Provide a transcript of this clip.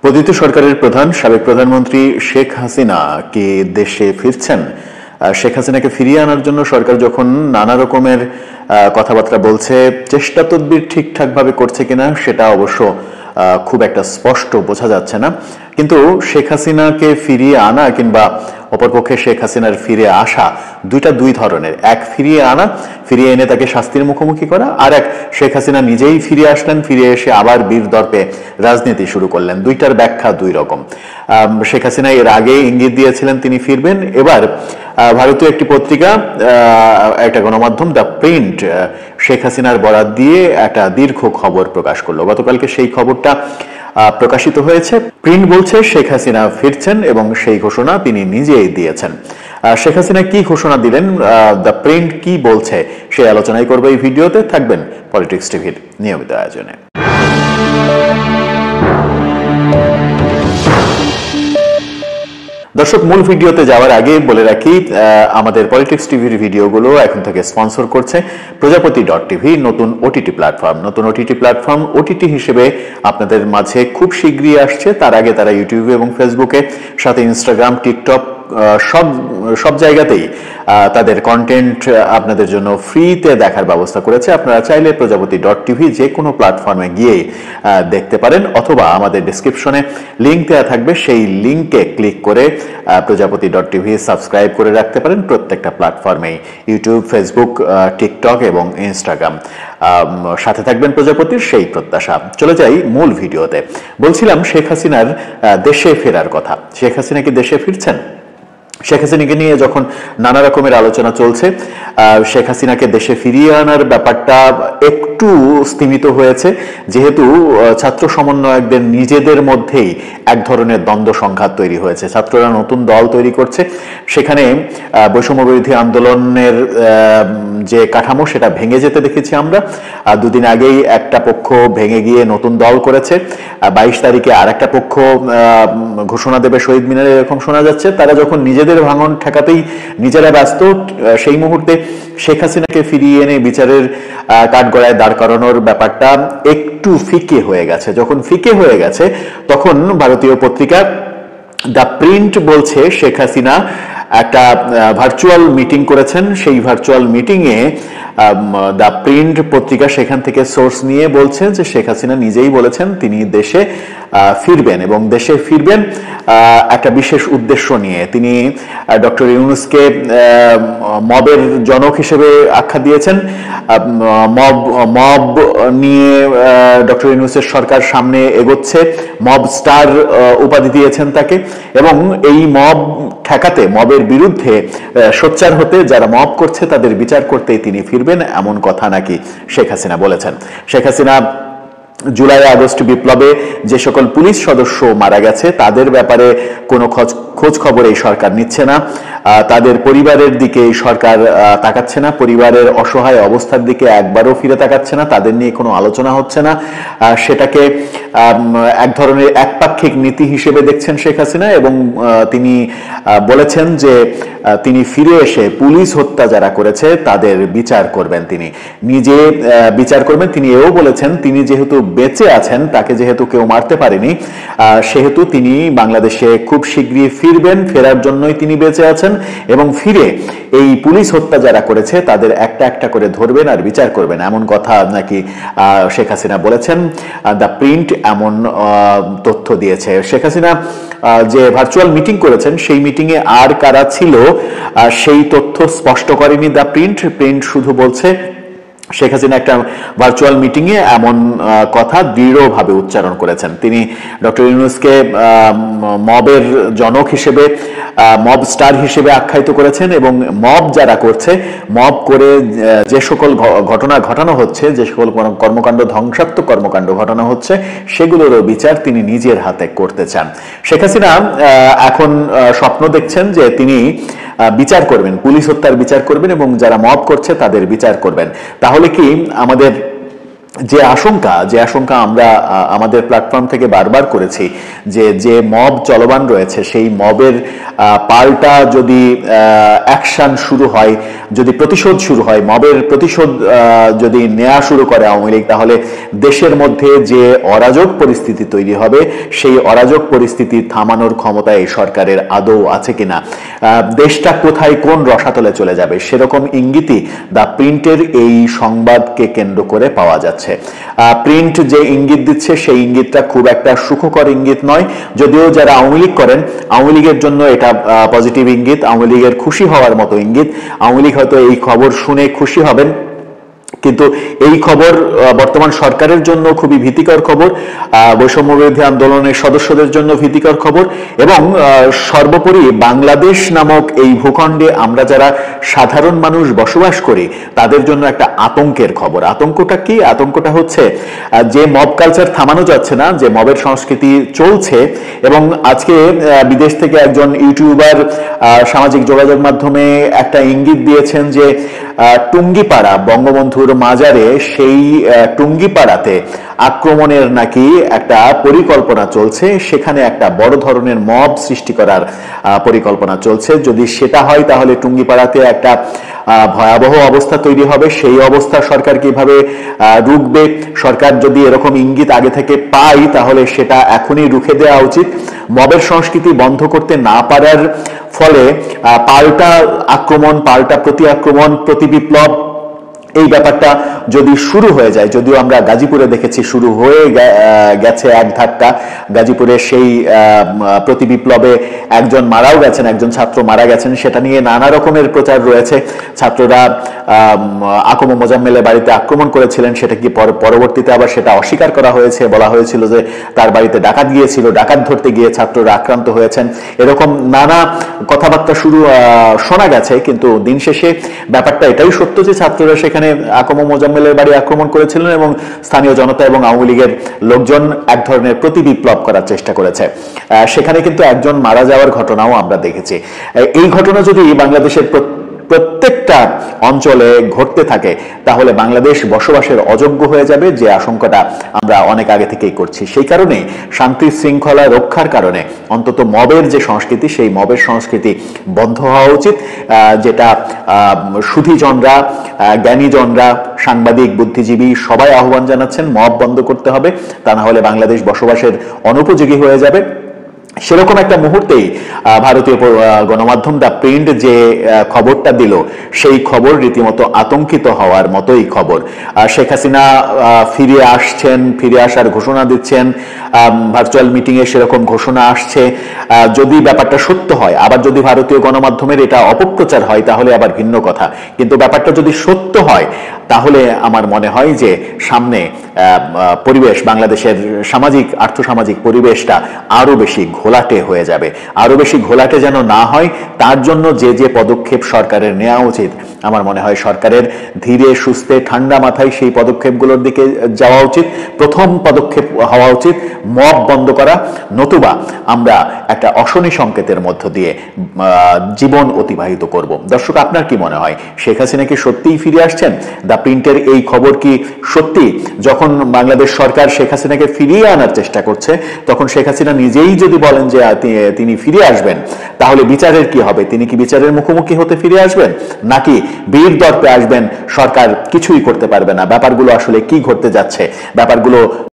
পতিত সরকারের প্রধান সাবেক প্রধানমন্ত্রী শেখ হাসিনা কি দেশে ফিরছেন? শেখ হাসিনাকে ফিরিয়ে আনার জন্য সরকার যখন নানা রকমের কথাবার্তা বলছে, চেষ্টা তদবির ঠিকঠাকভাবে করছে কিনা সেটা অবশ্য খুব একটা স্পষ্ট বোঝা যাচ্ছে না। কিন্তু শেখ হাসিনাকে ফিরিয়ে আনা কিংবা অপরপক্ষে শেখ হাসিনার ফিরে আসা দুই ধরনের। এক, ফিরিয়ে আনা, ফিরিয়ে এনে তাকে শাস্তির মুখোমুখি করা, আর এক শেখ হাসিনা নিজেই ফিরে আসলেন, ফিরে এসে আবার বীর দর্পে রাজনীতি শুরু করলেন। দুইটার ব্যাখ্যা দুই রকম। শেখ হাসিনা এর আগে ইঙ্গিত দিয়েছিলেন তিনি ফিরবেন। এবার ভারতীয় একটি পত্রিকা, একটা গণমাধ্যম দ্য প্রিন্ট, শেখ হাসিনার বরাত দিয়ে একটা দীর্ঘ খবর প্রকাশ করলো। গতকালকে সেই খবরটা প্রকাশিত হয়েছে। প্রিন্ট বলছে শেখ হাসিনা ফিরছেন এবং সেই ঘোষণা তিনি নিজেই দিয়েছেন। শেখ হাসিনা কি ঘোষণা দিলেন, দ্য প্রিন্ট কি বলছে, সেই আলোচনাই করবে এই ভিডিওতে। থাকবেন পলিটিক্স টিভির নিয়মিত আয়োজনে। দর্শক, মূল ভিডিওতে যাওয়ার আগে বলে রাখি, আমাদের পলিটিক্স টিভির ভিডিওগুলো এখন থেকে স্পন্সর করছে প্রজাপতি.টিভি, নতুন ওটিটি প্ল্যাটফর্ম। নতুন ওটিটি প্ল্যাটফর্ম ওটিটি হিসেবে আপনাদের মাঝে খুব শীঘ্রই আসছে। তার আগে তারা ইউটিউবে এবং ফেসবুকে, সাথে ইনস্টাগ্রাম, টিকটক, সব জায়গাতেই তাদের কন্টেন্ট আপনাদের জন্য ফ্রিতে দেখার ব্যবস্থা করেছে। আপনারা চাইলে প্রজাপতি.টিভি যে কোনো প্ল্যাটফর্মে গিয়ে দেখতে পারেন, অথবা আমাদের ডেসক্রিপশনে লিঙ্ক দেওয়া থাকবে, সেই লিঙ্কে ক্লিক করে প্রজাপতি.টিভি সাবস্ক্রাইব করে রাখতে পারেন প্রত্যেকটা প্ল্যাটফর্মেই, ইউটিউব, ফেসবুক, টিকটক এবং ইনস্টাগ্রাম। সাথে থাকবেন প্রজাপতির, সেই প্রত্যাশা। চলে যাই মূল ভিডিওতে। বলছিলাম শেখ হাসিনার দেশে ফেরার কথা। শেখ হাসিনা কি দেশে ফিরছেন? শেখ হাসিনাকে নিয়ে যখন নানা রকমের আলোচনা চলছে, শেখ হাসিনাকে দেশে ফিরিয়ে আনার ব্যাপারটা একটু স্তিমিত হয়েছে, যেহেতু ছাত্র সমন্বয়কদের নিজেদের মধ্যেই এক ধরনের দ্বন্দ্ব সংঘাত তৈরি হয়েছে। ছাত্ররা নতুন দল তৈরি করছে, সেখানে বৈষম্য বিরোধী আন্দোলনের যে কাঠামো সেটা ভেঙে যেতে দেখেছি আমরা। দুদিন আগেই একটা পক্ষ ভেঙে গিয়ে নতুন দল করেছে, 22 তারিখে আর একটা পক্ষ ঘোষণা দেবে শহীদ মিনারে, এরকম শোনা যাচ্ছে। তারা যখন নিজেদের ভাঙন ঠেকাতেই নিজেরা ব্যস্ত, সেই মুহূর্তে শেখ হাসিনাকে ফিরিয়ে এনে বিচারের কাঠগড়ায় দাঁড় করানোর ব্যাপারটা একটু ফিকে হয়ে গেছে। যখন ফিকে হয়ে গেছে, তখন ভারতীয় পত্রিকা দ্য প্রিন্ট বলছে শেখ হাসিনা একটা ভার্চুয়াল মিটিং করেছেন। সেই ভার্চুয়াল মিটিংয়ে দ্য প্রিন্ট পত্রিকা সেখান থেকে সোর্স নিয়ে বলছে যে শেখ হাসিনা নিজেই বলেছেন তিনি দেশে ফিরবেন, এবং দেশে ফিরবেন একটা বিশেষ উদ্দেশ্য নিয়ে। তিনি ডক্টর ইউনূসকে মবের জনক হিসেবে আখ্যা দিয়েছেন। মব নিয়ে ডক্টর ইউনূসের সরকার সামনে এগোচ্ছে, মব স্টার উপাধি দিয়েছেন তাকে, এবং এই মব ঠেকাতে, মবের বিরুদ্ধে সোচ্চার হতে, যারা মব করছে তাদের বিচার করতেই তিনি ফিরবেন, এমন কথা নাকি শেখ হাসিনা বলেছেন। শেখ হাসিনা জুলাই আগস্ট বিপ্লবে যে সকল পুলিশ সদস্য মারা গেছে তাদের ব্যাপারে কোনো খোঁজ খবর এই সরকার নিচ্ছে না, তাদের পরিবারের দিকে এই সরকার তাকাচ্ছে না, পরিবারের অসহায় অবস্থার দিকে একবারও ফিরে তাকাচ্ছে না, তাদের নিয়ে কোনো আলোচনা হচ্ছে না। সেটাকে এক ধরনের একপাক্ষিক নীতি হিসেবে দেখছেন শেখ হাসিনা, এবং তিনি বলেছেন যে তিনি ফিরে এসে পুলিশ হত্যা যারা করেছে তাদের বিচার করবেন, তিনি নিজে বিচার করবেন। তিনি এও বলেছেন তিনি যেহেতু বেঁচে আছেন, তাকে যেহেতু কেউ মারতে পারেনি, সেহেতু তিনি বাংলাদেশে খুব শীঘ্রই ফিরবেন, ফেরার জন্যই তিনি বেঁচে আছেন, এবং ফিরে এই পুলিশ হত্যা যারা করেছে তাদের একটা একটা করে ধরবেন আর বিচার করবেন, এমন কথা নাকি শেখ হাসিনা বলেছেন। দ্য প্রিন্ট এমন তথ্য দিয়েছে। শেখ হাসিনা যে ভার্চুয়াল মিটিং করেছেন, সেই মিটিংয়ে আর কারা ছিল সেই তথ্য স্পষ্ট করেনি দ্য প্রিন্ট। প্রিন্ট শুধু বলছে শেখ হাসিনা একটা ভার্চুয়াল মিটিংয়ে এমন কথা দৃঢ়ভাবে উচ্চারণ করেছেন। তিনি ডক্টর ইউনূসকে মবের জনক হিসেবে, মব স্টার হিসেবে আখ্যায়িত করেছেন, এবং মব যারা করছে, মব করে যে সকল ঘটনা ঘটানো হচ্ছে, যে সকল কর্মকাণ্ড, ধ্বংসাত্মক কর্মকাণ্ড ঘটানো হচ্ছে, সেগুলোরও বিচার তিনি নিজের হাতে করতে চান। শেখ হাসিনা এখন স্বপ্ন দেখছেন যে তিনি বিচার করবেন, পুলিশ হত্যার বিচার করবেন, এবং যারা মব করছে তাদের বিচার করবেন। তাহলে কি আমাদের যে আশঙ্কা আমরা আমাদের প্ল্যাটফর্ম থেকে বারবার করেছি যে মব চলমান রয়েছে, সেই মবের পাল্টা যদি অ্যাকশন শুরু হয়, যদি প্রতিশোধ শুরু হয়, মবের প্রতিশোধ যদি নেওয়া শুরু করে আওয়ামী লীগ, তাহলে দেশের মধ্যে যে অরাজক পরিস্থিতি তৈরি হবে, সেই অরাজক পরিস্থিতি থামানোর ক্ষমতা এই সরকারের আদৌ আছে কিনা, দেশটা কোথায় কোন রসাতলে চলে যাবে, সেরকম ইঙ্গিতই দ্য প্রিন্টের এই সংবাদকে কেন্দ্র করে পাওয়া যাচ্ছে। প্রিন্ট যে ইঙ্গিত দিচ্ছে সেই ইঙ্গিতটা খুব একটা সুখকর ইঙ্গিত নয়, যদিও যারা আওয়ামী লীগ করেন, আওয়ামী লীগের জন্য এটা পজিটিভ ইঙ্গিত, আওয়ামী লীগের খুশি হওয়ার মতো ইঙ্গিত। আওয়ামী লীগ হয়তো এই খবর শুনে খুশি হবেন, কিন্তু এই খবর বর্তমান সরকারের জন্য খুবই ভীতিকর খবর, বৈষম্য বিরোধী আন্দোলনের সদস্যদের জন্য ভীতিকর খবর, এবং সর্বোপরি বাংলাদেশ নামক এই ভূখণ্ডে আমরা যারা সাধারণ মানুষ বসবাস করি তাদের জন্য একটা আতঙ্কের খবর। আতঙ্কটা কি? আতঙ্কটা হচ্ছে যে মব কালচার থামানো যাচ্ছে না, যে মবের সংস্কৃতি চলছে, এবং আজকে বিদেশ থেকে একজন ইউটিউবার সামাজিক যোগাযোগ মাধ্যমে একটা ইঙ্গিত দিয়েছেন যে টুঙ্গিপাড়া, বঙ্গবন্ধুর মাজারে, সেই টুঙ্গিপাড়াতে আক্রমণের নাকি একটা পরিকল্পনা চলছে, সেখানে একটা বড় ধরনের মব সৃষ্টি করার পরিকল্পনা চলছে। যদি সেটা হয় তাহলে টুঙ্গিপাড়াতে একটা ভয়াবহ অবস্থা তৈরি হবে। সেই অবস্থা সরকার কিভাবে রুখবে? সরকার যদি এরকম ইঙ্গিত আগে থেকে পায় তাহলে সেটা এখনই রুখে দেওয়া উচিত। মবের সংস্কৃতি বন্ধ করতে না পারার ফলে পাল্টা আক্রমণ, পাল্টা প্রতি আক্রমণ, প্রতি বিপ্লব, এই ব্যাপারটা যদি শুরু হয়ে যায়, যদিও আমরা গাজীপুরে দেখেছি শুরু হয়ে গেছে এক ধাক্কা, গাজীপুরে সেই প্রতি বিপ্লবে একজন মারাও গেছেন, একজন ছাত্র মারা গেছেন, সেটা নিয়ে নানা রকমের প্রচার রয়েছে। ছাত্ররা আকম মোজাম্মেলের বাড়িতে আক্রমণ করেছিলেন, সেটা কি পরবর্তীতে আবার সেটা অস্বীকার করা হয়েছে, বলা হয়েছিল যে তার বাড়িতে ডাকাত গিয়েছিল, ডাকাত ধরতে গিয়ে ছাত্ররা আক্রান্ত হয়েছেন, এরকম নানা কথাবার্তা শোনা গেছে। কিন্তু দিন শেষে ব্যাপারটা এটাই সত্য যে ছাত্ররা সেখানে আকম মোজাম্মেলের বাড়ি আক্রমণ করেছিলেন এবং স্থানীয় জনতা এবং আওয়ামী লীগের লোকজন এক ধরনের প্রতি বিপ্লব করার চেষ্টা করেছে। সেখানে কিন্তু একজন মারা যাওয়ার ঘটনাও আমরা দেখেছি। এই ঘটনা যদি বাংলাদেশের প্রত্যেকটা অঞ্চলে ঘটতে থাকে তাহলে বাংলাদেশ বসবাসের অযোগ্য হয়ে যাবে, যে আশঙ্কাটা আমরা অনেক আগে থেকেই করছি। সেই কারণে শান্তি শৃঙ্খলা রক্ষার কারণে অন্তত মবের যে সংস্কৃতি, সেই মবের সংস্কৃতি বন্ধ হওয়া উচিত, যেটা সুধীজনরা, জ্ঞানীজনরা, সাংবাদিক, বুদ্ধিজীবী সবাই আহ্বান জানাচ্ছেন মব বন্ধ করতে হবে, তা না হলে বাংলাদেশ বসবাসের অনুপযোগী হয়ে যাবে। সেরকম একটা মুহূর্তেই ভারতীয় গণমাধ্যম দ্য প্রিন্ট যে খবরটা দিল, সেই খবর রীতিমতো আতঙ্কিত হওয়ার মতোই খবর। শেখ হাসিনা ফিরে আসার ঘোষণা দিচ্ছেন, ভার্চুয়াল মিটিংয়ে সেরকম ঘোষণা আসছে। যদি ব্যাপারটা সত্য হয়, আবার যদি ভারতীয় গণমাধ্যমের এটা অপপ্রচার হয় তাহলে আবার ভিন্ন কথা, কিন্তু ব্যাপারটা যদি সত্য হয় তাহলে আমার মনে হয় যে সামনে পরিবেশ, বাংলাদেশের সামাজিক আর্থসামাজিক পরিবেশটা আরো বেশি ঘোলাটে হয়ে যাবে। আরো বেশি ঘোলাটে যেন না হয় তার জন্য যে পদক্ষেপ সরকারের নেওয়া উচিত, আমার মনে হয় সরকারের ধীরে সুস্থে ঠান্ডা মাথায় সেই পদক্ষেপগুলোর দিকে যাওয়া উচিত। প্রথম পদক্ষেপ হওয়া উচিত মব বন্ধ করা, নতুবা আমরা একটা অশনি সংকেতের মধ্য দিয়ে জীবন অতিবাহিত করব। দর্শক, আপনার কি মনে হয়, শেখ হাসিনা কি সত্যিই ফিরে আসছেন? দ্য প্রিন্টের এই খবর কি সত্যি? যখন বাংলাদেশ সরকার শেখ হাসিনাকে ফিরিয়ে আনার চেষ্টা করছে, তখন শেখ হাসিনা নিজেই যদি বলেন যে তিনি ফিরে আসবেন, তাহলে বিচারের কি হবে? তিনি কি বিচারের মুখোমুখি হতে ফিরে আসবেন, নাকি বীর দর্পে আসবেন, সরকার কিছুই করতে পারবে না? ব্যাপারগুলো আসলে কি ঘটতে যাচ্ছে? ব্যাপারগুলো